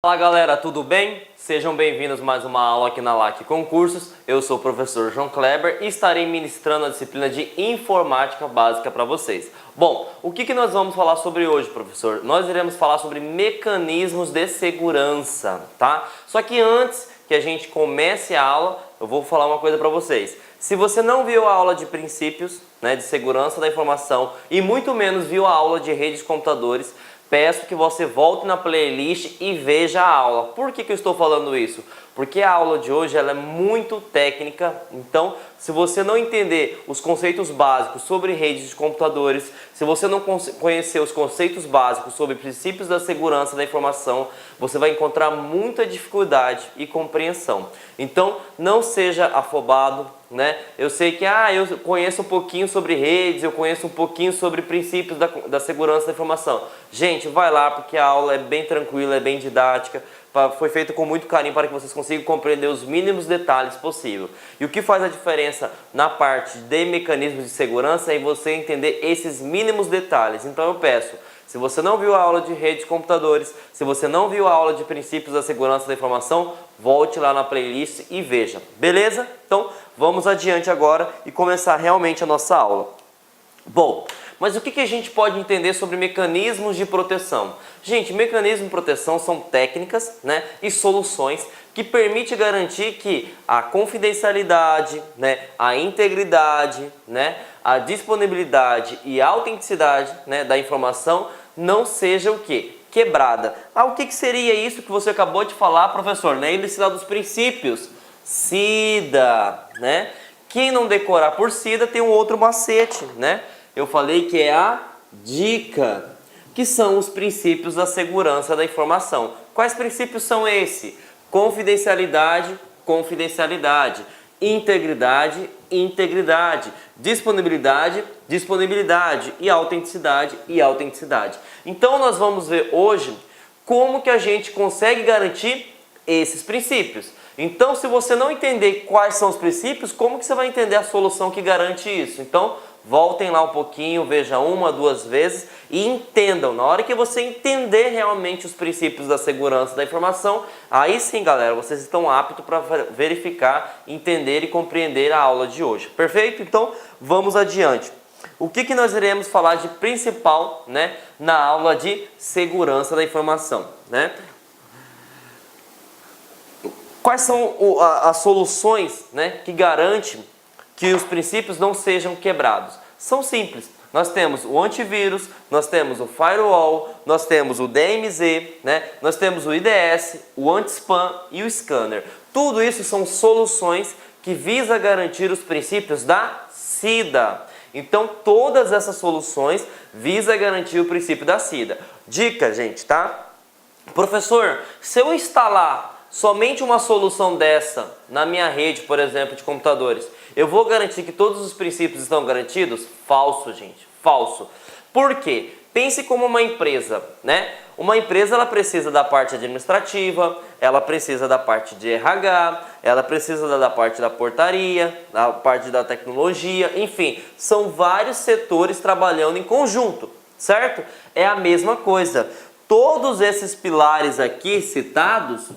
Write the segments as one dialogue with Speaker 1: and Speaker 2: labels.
Speaker 1: Fala galera, tudo bem? Sejam bem-vindos a mais uma aula aqui na LAC Concursos. Eu sou o professor João Kleber e estarei ministrando a disciplina de Informática Básica para vocês. Bom, o que nós vamos falar sobre hoje, professor? Nós iremos falar sobre mecanismos de segurança, tá? Só que antes que a gente comece a aula, eu vou falar uma coisa para vocês. Se você não viu a aula de princípios, de segurança da informação e muito menos viu a aula de redes de computadores, peço que você volte na playlist e veja a aula. Por que eu estou falando isso? Porque a aula de hoje ela é muito técnica, então se você não entender os conceitos básicos sobre redes de computadores, se você não conhecer os conceitos básicos sobre princípios da segurança da informação, você vai encontrar muita dificuldade e compreensão. Então não seja afobado, Eu sei que eu conheço um pouquinho sobre redes, eu conheço um pouquinho sobre princípios da segurança da informação. Gente, vai lá porque a aula é bem tranquila, é bem didática, foi feita com muito carinho para que vocês consigam compreender os mínimos detalhes possível. E o que faz a diferença na parte de mecanismos de segurança é você entender esses mínimos detalhes. Então eu peço, se você não viu a aula de redes de computadores, se você não viu a aula de princípios da segurança da informação, volte lá na playlist e veja, beleza? Então vamos adiante agora e começar realmente a nossa aula. Bom, mas o que a gente pode entender sobre mecanismos de proteção? Gente, mecanismos de proteção são técnicas e soluções que permitem garantir que a confidencialidade, a integridade, a disponibilidade e a autenticidade da informação não seja o quê? Quebrada. O que seria isso que você acabou de falar, professor? Lembre-se lá dos princípios. SIDA, Quem não decorar por SIDA tem um outro macete, Eu falei que é a dica, que são os princípios da segurança da informação. Quais princípios são esses? Confidencialidade, confidencialidade. Integridade, integridade. Disponibilidade, disponibilidade. E autenticidade, e autenticidade. Então nós vamos ver hoje como que a gente consegue garantir esses princípios. Então, se você não entender quais são os princípios, como que você vai entender a solução que garante isso? Então, voltem lá um pouquinho, vejam uma, duas vezes e entendam. Na hora que você entender realmente os princípios da segurança da informação, aí sim, galera, vocês estão aptos para verificar, entender e compreender a aula de hoje. Perfeito? Então, vamos adiante. O que nós iremos falar de principal, na aula de segurança da informação, Quais são as soluções que garantem que os princípios não sejam quebrados? São simples. Nós temos o antivírus, nós temos o firewall, nós temos o DMZ, nós temos o IDS, o anti-spam e o scanner. Tudo isso são soluções que visam garantir os princípios da SIDA. Então, todas essas soluções visam garantir o princípio da SIDA. Dica, gente, tá? Professor, se eu instalar somente uma solução dessa na minha rede, por exemplo, de computadores, eu vou garantir que todos os princípios estão garantidos? Falso, gente, falso. Por quê? Pense como uma empresa, Uma empresa ela precisa da parte administrativa, ela precisa da parte de RH, ela precisa da parte da portaria, da parte da tecnologia, enfim, são vários setores trabalhando em conjunto, certo? É a mesma coisa. Todos esses pilares aqui citados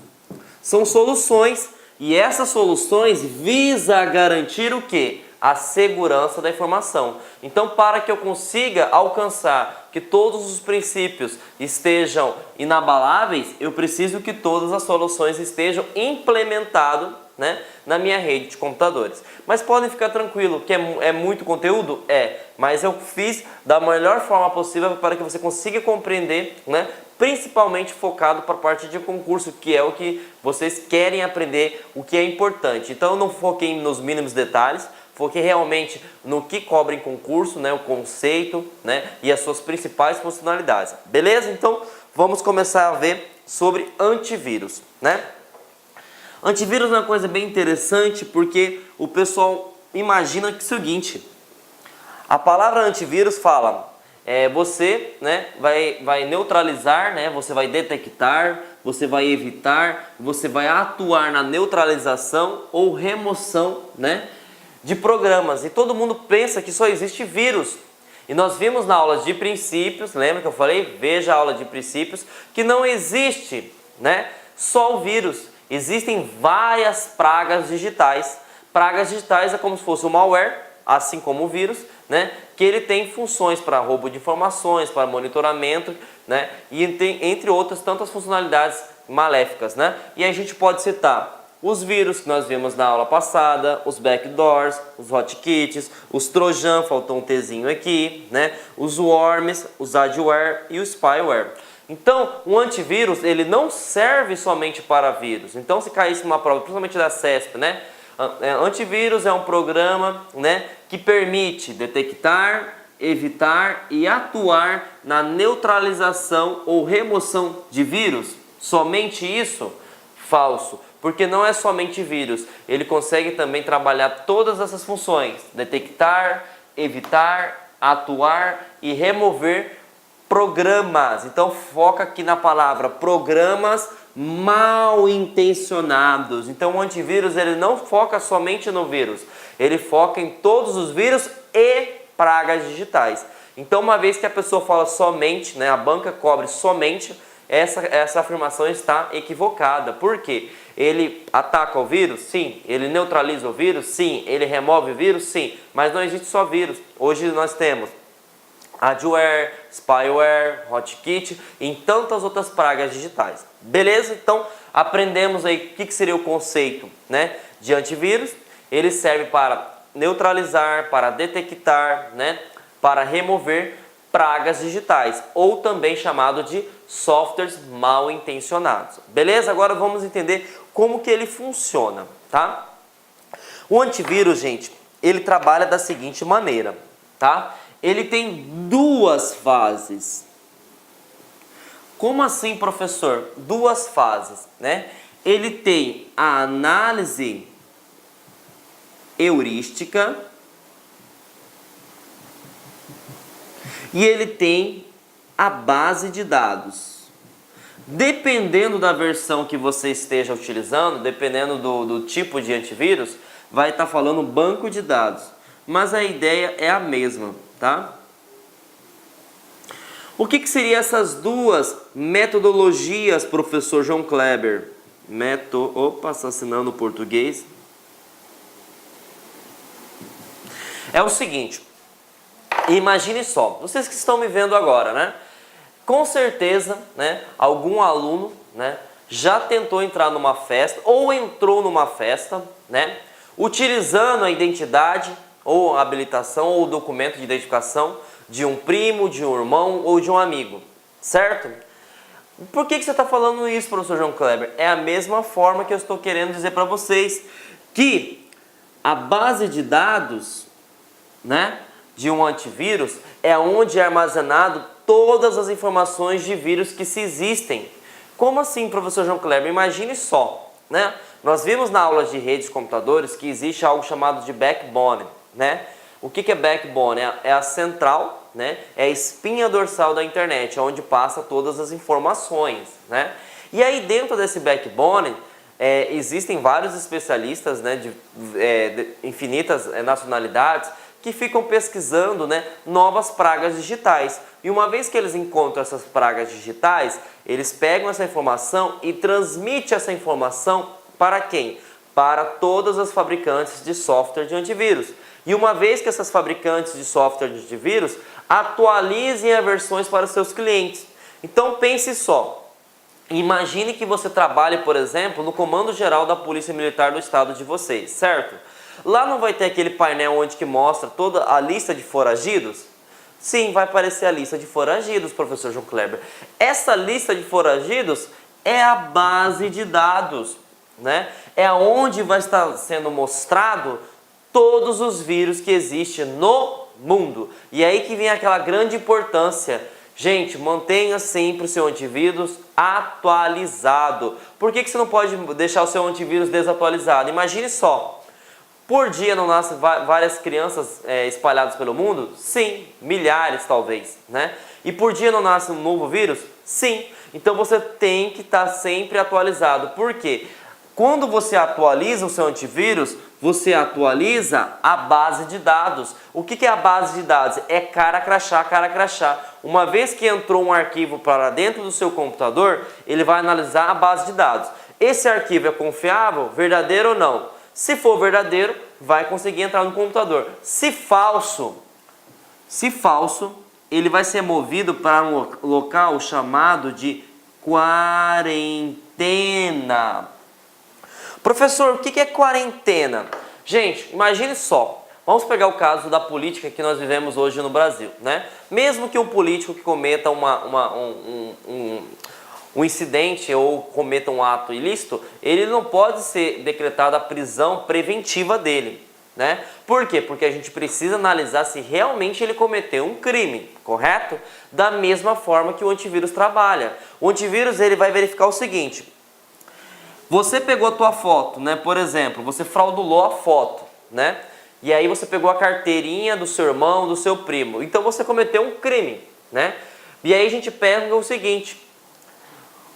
Speaker 1: são soluções e essas soluções visam garantir o quê? A segurança da informação. Então, para que eu consiga alcançar que todos os princípios estejam inabaláveis, eu preciso que todas as soluções estejam implementadas na minha rede de computadores. Mas podem ficar tranquilo que é muito conteúdo? Mas eu fiz da melhor forma possível para que você consiga compreender, principalmente focado para a parte de concurso, que é o que vocês querem aprender, o que é importante. Então eu não foquei nos mínimos detalhes, foquei realmente no que cobra em concurso, o conceito, e as suas principais funcionalidades. Beleza? Então vamos começar a ver sobre antivírus, Antivírus é uma coisa bem interessante porque o pessoal imagina que é o seguinte: a palavra antivírus fala, você vai neutralizar, você vai detectar, você vai evitar, você vai atuar na neutralização ou remoção de programas. E todo mundo pensa que só existe vírus. E nós vimos na aula de princípios, lembra que eu falei? Veja a aula de princípios, que não existe né? Só o vírus. Existem várias pragas digitais. Pragas digitais é como se fosse o malware, assim como o vírus, né? Que ele tem funções para roubo de informações, para monitoramento, né? E tem, entre outras, tantas funcionalidades maléficas, né? E a gente pode citar os vírus que nós vimos na aula passada, os backdoors, os hotkeys, os trojan, faltou um Tzinho aqui, né? Os worms, os adware e o spyware. Então, o antivírus, ele não serve somente para vírus. Então, se caísse uma prova, principalmente da CESP, né? Antivírus é um programa, né, que permite detectar, evitar e atuar na neutralização ou remoção de vírus. Somente isso? Falso. Porque não é somente vírus. Ele consegue também trabalhar todas essas funções. Detectar, evitar, atuar e remover programas. Então foca aqui na palavra programas mal intencionados. Então o antivírus ele não foca somente no vírus, ele foca em todos os vírus e pragas digitais. Então uma vez que a pessoa fala somente, né, a banca cobre somente, essa afirmação está equivocada. Por quê? Ele ataca o vírus? Sim. Ele neutraliza o vírus? Sim. Ele remove o vírus? Sim. Mas não existe só vírus. Hoje nós temos adware, spyware, hotkey e tantas outras pragas digitais. Beleza? Então aprendemos aí o que seria o conceito, né, de antivírus. Ele serve para neutralizar, para detectar, né, para remover pragas digitais, ou também chamado de softwares mal intencionados. Beleza? Agora vamos entender como que ele funciona, tá? O antivírus, gente, ele trabalha da seguinte maneira, tá? Ele tem duas fases. Como assim, professor? Duas fases, né? Ele tem a análise heurística e ele tem a base de dados. Dependendo da versão que você esteja utilizando, dependendo do tipo de antivírus, vai estar falando banco de dados. Mas a ideia é a mesma, tá? O que seriam essas duas metodologias, professor João Kleber? Opa, assassinando o português. É o seguinte, imagine só, vocês que estão me vendo agora, né? Com certeza, né, algum aluno, né, já tentou entrar numa festa ou entrou numa festa, né, utilizando a identidade ou a habilitação ou o documento de identificação de um primo, de um irmão ou de um amigo, certo? Por que você está falando isso, professor João Kleber? É a mesma forma que eu estou querendo dizer para vocês que a base de dados, né, de um antivírus é onde é armazenado todas as informações de vírus que se existem. Como assim, professor João Kleber? Imagine só, né? Nós vimos na aula de redes de computadores que existe algo chamado de backbone, né? O que é backbone? É a central, né? É a espinha dorsal da internet, onde passa todas as informações, né? E aí dentro desse backbone existem vários especialistas, né, de infinitas nacionalidades que ficam pesquisando, né, novas pragas digitais. E uma vez que eles encontram essas pragas digitais, eles pegam essa informação e transmitem essa informação para quem? Para todas as fabricantes de software de antivírus. E uma vez que essas fabricantes de software de antivírus atualizem as versões para os seus clientes. Então pense só, imagine que você trabalhe, por exemplo, no Comando Geral da Polícia Militar do estado de vocês, certo? Lá não vai ter aquele painel onde que mostra toda a lista de foragidos? Sim, vai aparecer a lista de foragidos, professor João Kleber. Essa lista de foragidos é a base de dados, né? É onde vai estar sendo mostrado todos os vírus que existem no mundo. E aí que vem aquela grande importância. Gente, mantenha sempre o seu antivírus atualizado. Por que você não pode deixar o seu antivírus desatualizado? Imagine só. Por dia não nascem várias crianças espalhadas pelo mundo? Sim, milhares talvez, né? E por dia não nasce um novo vírus? Sim. Então você tem que estar sempre atualizado. Por quê? Quando você atualiza o seu antivírus, você atualiza a base de dados. O que é a base de dados? É cara crachá, cara crachá. Uma vez que entrou um arquivo para dentro do seu computador, ele vai analisar a base de dados. Esse arquivo é confiável, verdadeiro ou não? Se for verdadeiro, vai conseguir entrar no computador. Se falso, ele vai ser movido para um local chamado de quarentena. Professor, o que é quarentena? Gente, imagine só. Vamos pegar o caso da política que nós vivemos hoje no Brasil, né? Mesmo que um político que cometa um incidente ou cometa um ato ilícito, ele não pode ser decretada a prisão preventiva dele, né? Por quê? Porque a gente precisa analisar se realmente ele cometeu um crime, correto? Da mesma forma que o antivírus trabalha. O antivírus ele vai verificar o seguinte: você pegou a tua foto, né? Por exemplo, você fraudulou a foto, né? E aí você pegou a carteirinha do seu irmão, do seu primo. Então você cometeu um crime, né? E aí a gente pega o seguinte: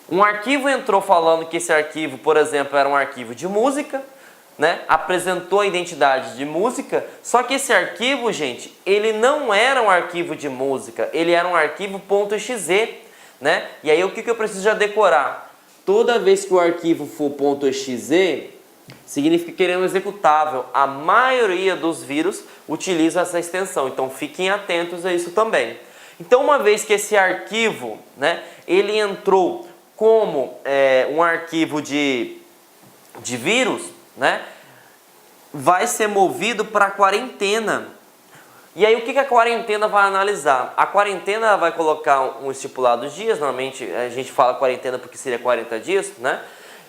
Speaker 1: um arquivo entrou falando que esse arquivo, por exemplo, era um arquivo de música, né? Apresentou a identidade de música, só que esse arquivo, gente, ele não era um arquivo de música, ele era um arquivo .exe, né? E aí o que eu preciso já decorar? Toda vez que o arquivo for .exe, significa que ele é um executável. A maioria dos vírus utiliza essa extensão, então fiquem atentos a isso também. Então, uma vez que esse arquivo, né, ele entrou como um arquivo de vírus, né, vai ser movido para a quarentena. E aí o que a quarentena vai analisar? A quarentena vai colocar um estipulado de dias, normalmente a gente fala quarentena porque seria 40 dias, né?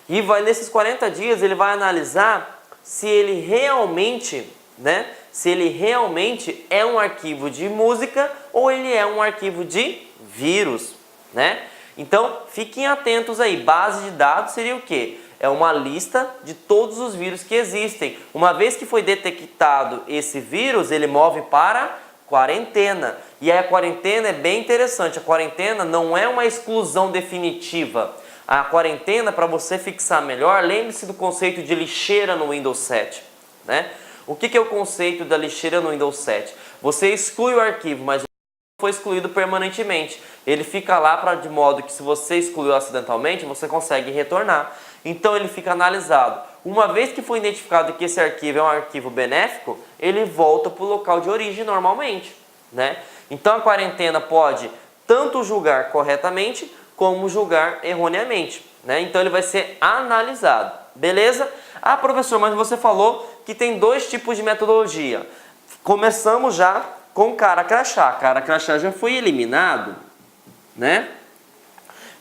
Speaker 1: E nesses 40 dias ele vai analisar se ele realmente, né? Se ele realmente é um arquivo de música ou ele é um arquivo de vírus, né? Então fiquem atentos aí, base de dados seria o quê? É uma lista de todos os vírus que existem. Uma vez que foi detectado esse vírus, ele move para quarentena. E aí a quarentena é bem interessante. A quarentena não é uma exclusão definitiva. A quarentena, para você fixar melhor, lembre-se do conceito de lixeira no Windows 7. Né? O que é o conceito da lixeira no Windows 7? Você exclui o arquivo, mas foi excluído permanentemente. Ele fica lá de modo que se você excluiu acidentalmente, você consegue retornar. Então ele fica analisado. Uma vez que foi identificado que esse arquivo é um arquivo benéfico, ele volta para o local de origem normalmente, né? Então a quarentena pode tanto julgar corretamente como julgar erroneamente, né? Então ele vai ser analisado, beleza? Ah, professor, mas você falou que tem dois tipos de metodologia. Começamos já com cara crachá. Cara crachá já foi eliminado, né?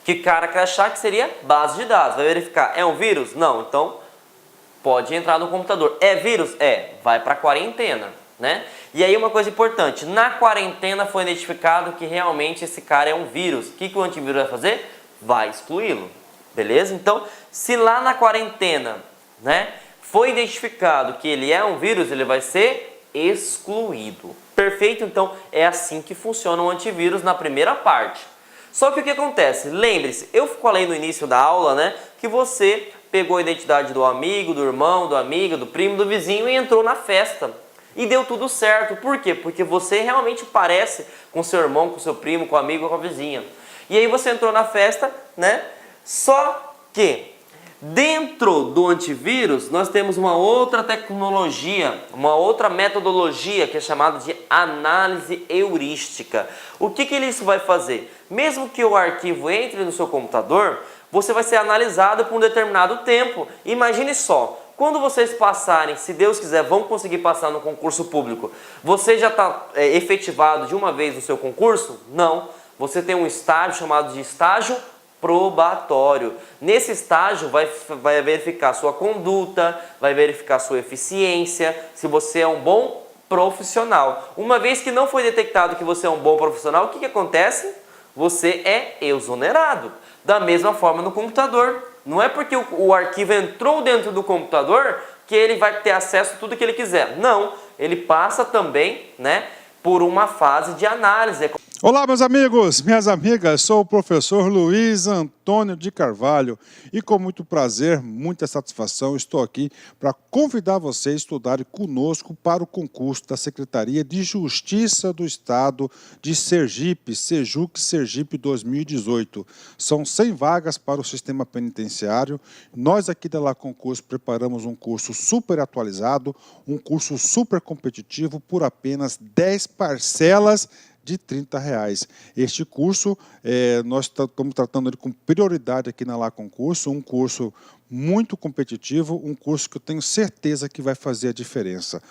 Speaker 1: Que cara crachá que seria base de dados. Vai verificar, é um vírus? Não, então pode entrar no computador. É vírus? É, vai para a quarentena, né? E aí uma coisa importante, na quarentena foi identificado que realmente esse cara é um vírus. O que o antivírus vai fazer? Vai excluí-lo, beleza? Então, se lá na quarentena, né, foi identificado que ele é um vírus, ele vai ser excluído. Perfeito? Então, é assim que funciona o antivírus na primeira parte. Só que o que acontece? Lembre-se, eu falei no início da aula, né, que você pegou a identidade do amigo, do irmão, do amigo, do primo, do vizinho e entrou na festa. E deu tudo certo. Por quê? Porque você realmente parece com seu irmão, com seu primo, com o amigo, com a vizinha. E aí você entrou na festa, né? Só que dentro do antivírus nós temos uma outra tecnologia, uma outra metodologia que é chamada de análise heurística. O que isso vai fazer? Mesmo que o arquivo entre no seu computador, você vai ser analisado por um determinado tempo. Imagine só, quando vocês passarem, se Deus quiser, vão conseguir passar no concurso público, você já está efetivado de uma vez no seu concurso? Não. Você tem um estágio chamado de estágio probatório. Nesse estágio vai verificar sua conduta, vai verificar sua eficiência, se você é um bom profissional. Uma vez que não foi detectado que você é um bom profissional, o que acontece? Você é exonerado. Da mesma forma no computador. Não é porque o arquivo entrou dentro do computador que ele vai ter acesso a tudo que ele quiser. Não, ele passa também, né, por uma fase de análise.
Speaker 2: Olá, meus amigos, minhas amigas, sou o professor Luiz Antônio de Carvalho e com muito prazer, muita satisfação, estou aqui para convidar vocês a estudarem conosco para o concurso da Secretaria de Justiça do Estado de Sergipe, Sejuc Sergipe 2018. São 100 vagas para o sistema penitenciário. Nós aqui da La Concurso preparamos um curso super atualizado, um curso super competitivo por apenas 10 parcelas de R$30. Este curso, nós estamos tratando ele com prioridade aqui na La Concurso, um curso muito competitivo, um curso que eu tenho certeza que vai fazer a diferença.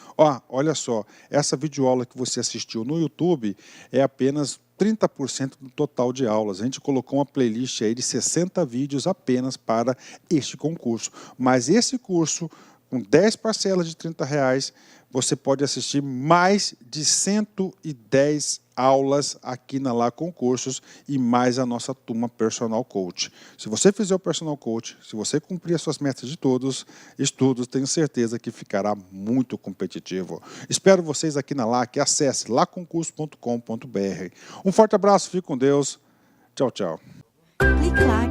Speaker 2: Olha só, essa videoaula que você assistiu no YouTube é apenas 30% do total de aulas. A gente colocou uma playlist aí de 60 vídeos apenas para este concurso. Mas esse curso, com 10 parcelas de R$30, você pode assistir mais de 110 aulas aqui na La Concursos e mais a nossa turma Personal Coach. Se você fizer o Personal Coach, se você cumprir as suas metas de todos estudos, tenho certeza que ficará muito competitivo. Espero vocês aqui na LAC. Acesse laconcurso.com.br. Um forte abraço, fique com Deus. Tchau, tchau.
Speaker 3: Clique lá.